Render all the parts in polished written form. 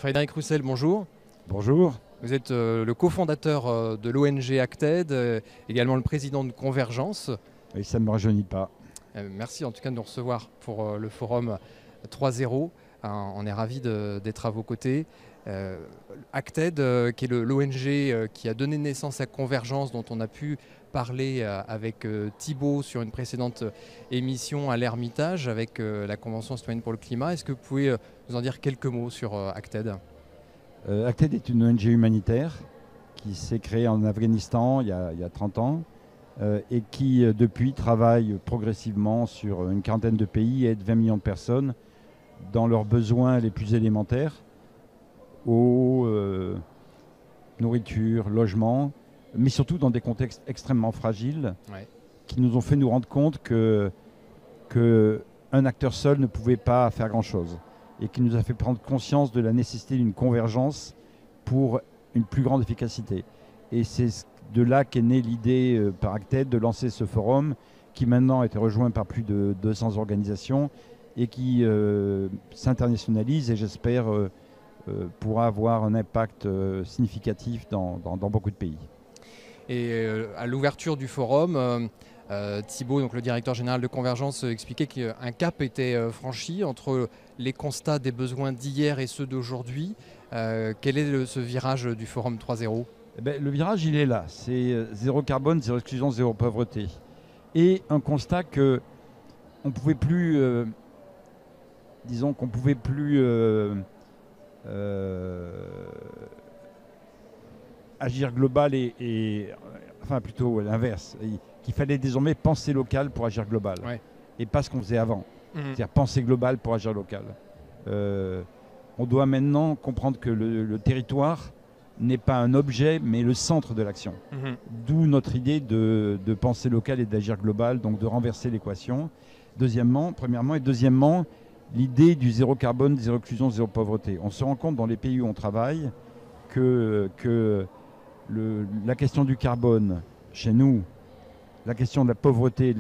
Frédéric Roussel, bonjour. Bonjour. Vous êtes le cofondateur de l'ONG Acted, également le président de Convergence. Et ça ne me rajeunit pas. Merci en tout cas de nous recevoir pour le forum 3.0. On est ravis d'être à vos côtés. Acted, qui est l'ONG qui a donné naissance à Convergence, dont on a pu parler avec Thibaut sur une précédente émission à l'Ermitage avec la Convention citoyenne pour le climat. Est-ce que vous pouvez nous en dire quelques mots sur Acted ? Acted est une ONG humanitaire qui s'est créée en Afghanistan il y a 30 ans et qui depuis travaille progressivement sur une quarantaine de pays et aide 20 millions de personnes dans leurs besoins les plus élémentaires, eau, nourriture, logement, mais surtout dans des contextes extrêmement fragiles qui nous ont fait nous rendre compte que un acteur seul ne pouvait pas faire grand-chose et qui nous a fait prendre conscience de la nécessité d'une convergence pour une plus grande efficacité. Et c'est de là qu'est née l'idée par Acted de lancer ce forum qui maintenant a été rejoint par plus de 200 organisations et qui s'internationalise et j'espère pourra avoir un impact significatif dans beaucoup de pays. Et à l'ouverture du forum, Thibaut, donc le directeur général de Convergence, expliquait qu'un cap était franchi entre les constats des besoins d'hier et ceux d'aujourd'hui. Quel est ce virage du forum 3.0 ? Le virage, il est là. C'est zéro carbone, zéro exclusion, zéro pauvreté. Et un constat que on pouvait plus, disons qu'on pouvait plus agir global enfin plutôt l'inverse. Qu'il fallait désormais penser local pour agir global. Et pas ce qu'on faisait avant. C'est-à-dire penser global pour agir local. On doit maintenant comprendre que le territoire n'est pas un objet, mais le centre de l'action. D'où notre idée de penser local et d'agir global, donc de renverser l'équation. Premièrement, et deuxièmement, l'idée du zéro carbone, zéro exclusion, zéro pauvreté. On se rend compte dans les pays où on travaille que la question du carbone, chez nous, la question de la pauvreté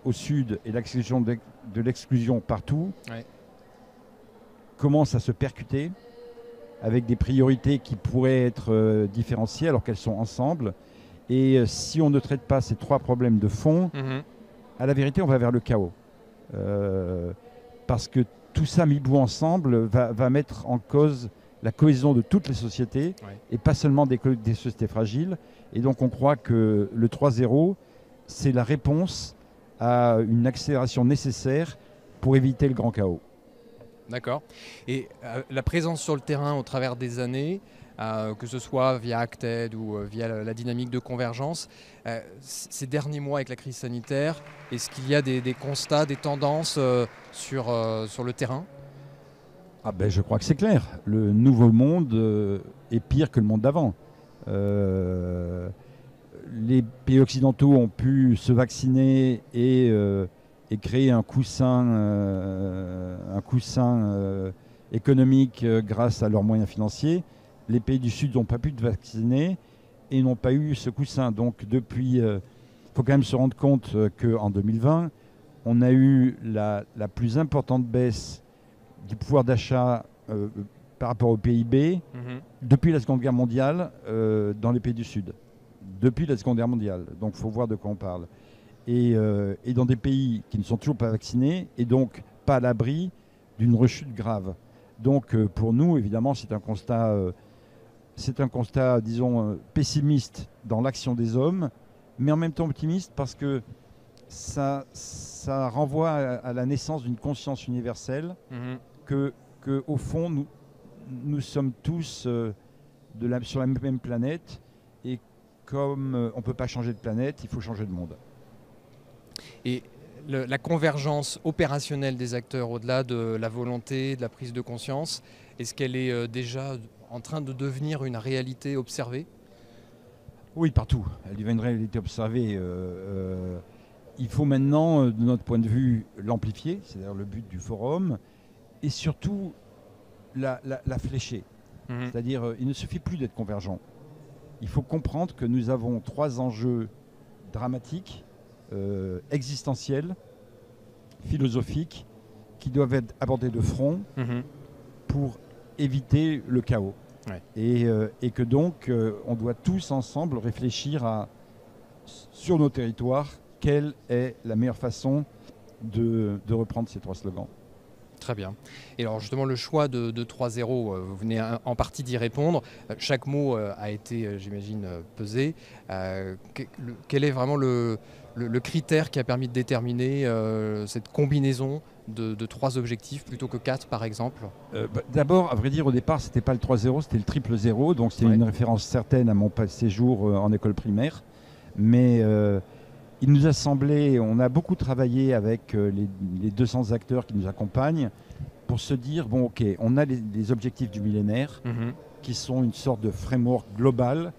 au sud et l'exclusion de l'exclusion partout, commence à se percuter avec des priorités qui pourraient être différenciées alors qu'elles sont ensemble. Et si on ne traite pas ces trois problèmes de fond, à la vérité, on va vers le chaos. Parce que tout ça mis bout ensemble va mettre en cause la cohésion de toutes les sociétés et pas seulement des sociétés fragiles. Et donc on croit que le 3.0, c'est la réponse à une accélération nécessaire pour éviter le grand chaos. D'accord. Et la présence sur le terrain au travers des années, que ce soit via Acted ou via la dynamique de Convergence, ces derniers mois avec la crise sanitaire, est-ce qu'il y a des constats, des tendances sur le terrain ? Je crois que c'est clair. Le nouveau monde est pire que le monde d'avant. Les pays occidentaux ont pu se vacciner et créer un coussin économique grâce à leurs moyens financiers. Les pays du Sud n'ont pas pu se vacciner et n'ont pas eu ce coussin. Donc depuis, faut quand même se rendre compte qu'en 2020, on a eu la plus importante baisse du pouvoir d'achat par rapport au PIB depuis la Seconde Guerre mondiale dans les pays du Sud. Depuis la Seconde Guerre mondiale. Donc il faut voir de quoi on parle. Et dans des pays qui ne sont toujours pas vaccinés et donc pas à l'abri d'une rechute grave. Donc pour nous, évidemment, c'est un constat, disons, pessimiste dans l'action des hommes, mais en même temps optimiste parce que ça renvoie à la naissance d'une conscience universelle que au fond, nous sommes tous sur la même planète et comme on ne peut pas changer de planète, il faut changer de monde. Et la convergence opérationnelle des acteurs, au-delà de la volonté, de la prise de conscience, est-ce qu'elle est déjà en train de devenir une réalité observée ? Oui, partout. Elle devient une réalité observée. Il faut maintenant, de notre point de vue, l'amplifier, c'est-à-dire le but du forum, et surtout la flécher. C'est-à-dire, il ne suffit plus d'être convergent. Il faut comprendre que nous avons 3 enjeux dramatiques, existentiels, philosophiques, qui doivent être abordés de front pour éviter le chaos. Ouais. Et que donc, on doit tous ensemble réfléchir sur nos territoires, quelle est la meilleure façon de reprendre ces 3 slogans. Très bien. Et alors justement, le choix de 3-0, vous venez en partie d'y répondre. Chaque mot a été, j'imagine, pesé. Quel est vraiment le critère qui a permis de déterminer cette combinaison de 3 objectifs plutôt que 4, par exemple? D'abord, à vrai dire, au départ, c'était pas le 3-0, c'était le 000. Donc c'est une référence certaine à mon séjour en école primaire. Mais il nous a semblé, on a beaucoup travaillé avec les 200 acteurs qui nous accompagnent pour se dire, bon ok, on a les objectifs du millénaire qui sont une sorte de framework global,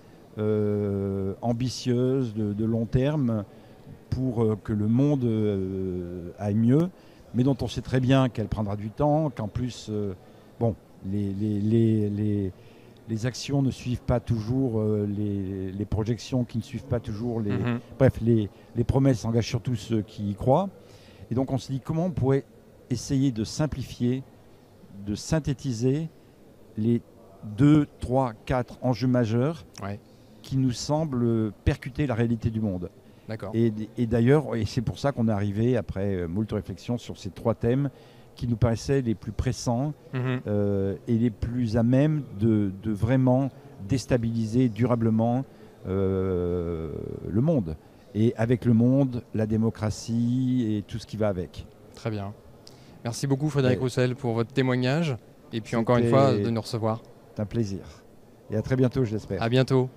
ambitieuse, de long terme, pour que le monde aille mieux, mais dont on sait très bien qu'elle prendra du temps, qu'en plus, les actions ne suivent pas toujours les projections, qui ne suivent pas toujours bref, les promesses engagent surtout ceux qui y croient. Et donc on se dit comment on pourrait essayer de simplifier, de synthétiser les 2, 3, 4 enjeux majeurs qui nous semblent percuter la réalité du monde. Et d'ailleurs, et c'est pour ça qu'on est arrivé, après moult réflexions, sur ces 3 thèmes qui nous paraissaient les plus pressants et les plus à même de vraiment déstabiliser durablement le monde. Et avec le monde, la démocratie et tout ce qui va avec. Très bien. Merci beaucoup Frédéric Roussel pour votre témoignage et puis encore une fois de nous recevoir. C'est un plaisir. Et à très bientôt, je l'espère. À bientôt.